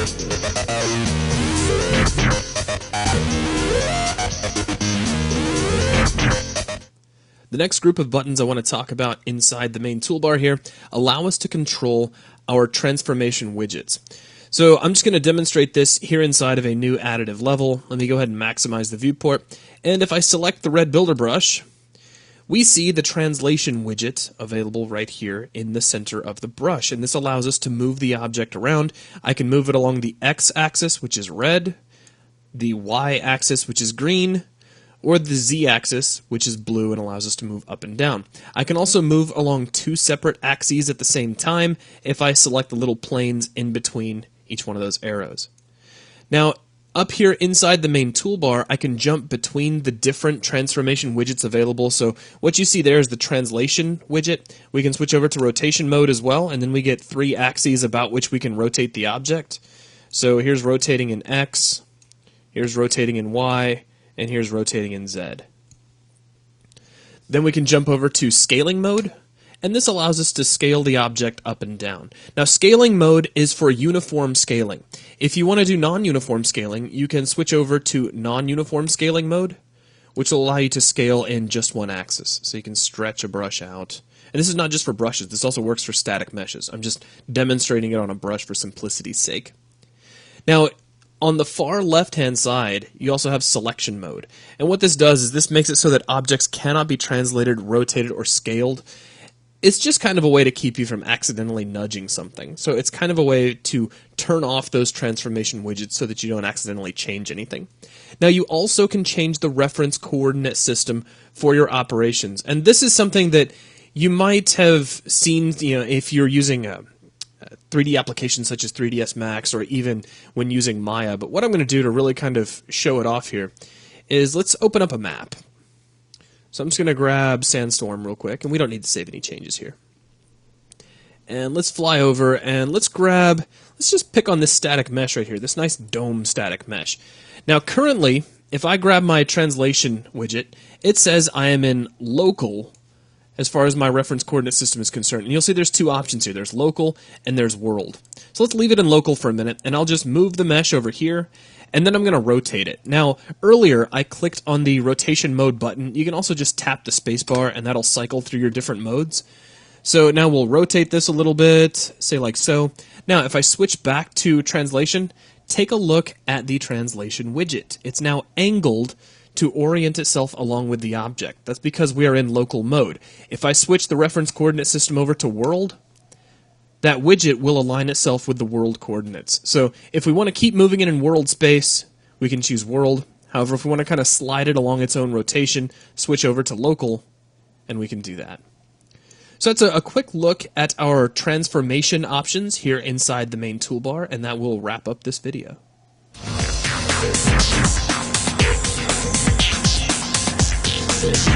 The next group of buttons I want to talk about inside the main toolbar here allow us to control our transformation widgets. So I'm just going to demonstrate this here inside of a new additive level. Let me go ahead and maximize the viewport. And if I select the red builder brush, we see the translation widget available right here in the center of the brush. And this allows us to move the object around. I can move it along the x-axis, which is red, the y-axis, which is green, or the z-axis, which is blue and allows us to move up and down. I can also move along two separate axes at the same time if I select the little planes in between each one of those arrows. Now, up here inside the main toolbar, I can jump between the different transformation widgets available. So what you see there is the translation widget. We can switch over to rotation mode as well, and then we get 3 axes about which we can rotate the object. So here's rotating in X, here's rotating in Y, and here's rotating in Z. Then we can jump over to scaling mode, and this allows us to scale the object up and down. Now, scaling mode is for uniform scaling. If you want to do non-uniform scaling, you can switch over to non-uniform scaling mode, which will allow you to scale in just one axis. So you can stretch a brush out. And this is not just for brushes, this also works for static meshes. I'm just demonstrating it on a brush for simplicity's sake. Now, on the far left-hand side, you also have selection mode. And what this does is this makes it so that objects cannot be translated, rotated, or scaled. It's just kind of a way to keep you from accidentally nudging something. So it's kind of a way to turn off those transformation widgets so that you don't accidentally change anything. Now, you also can change the reference coordinate system for your operations. And this is something that you might have seen, if you're using a 3D applications such as 3ds Max or even when using Maya. But what I'm going to do to really kind of show it off here is let's open up a map. So I'm just going to grab Sandstorm real quick, and we don't need to save any changes here. And let's fly over and let's just pick on this static mesh right here, this nice dome static mesh. Now currently, if I grab my translation widget, it says I am in local as far as my reference coordinate system is concerned. And you'll see there's 2 options here. There's local and there's world. So let's leave it in local for a minute, and I'll just move the mesh over here, and then I'm going to rotate it. Now, earlier I clicked on the rotation mode button. You can also just tap the spacebar, and that'll cycle through your different modes. So now we'll rotate this a little bit, say like so. Now, if I switch back to translation, take a look at the translation widget. It's now angled to orient itself along with the object. That's because we are in local mode. If I switch the reference coordinate system over to world, that widget will align itself with the world coordinates. So if we want to keep moving it in world space, we can choose world. However, if we want to kind of slide it along its own rotation, switch over to local, and we can do that. So that's a quick look at our transformation options here inside the main toolbar, and that will wrap up this video. We'll be right back.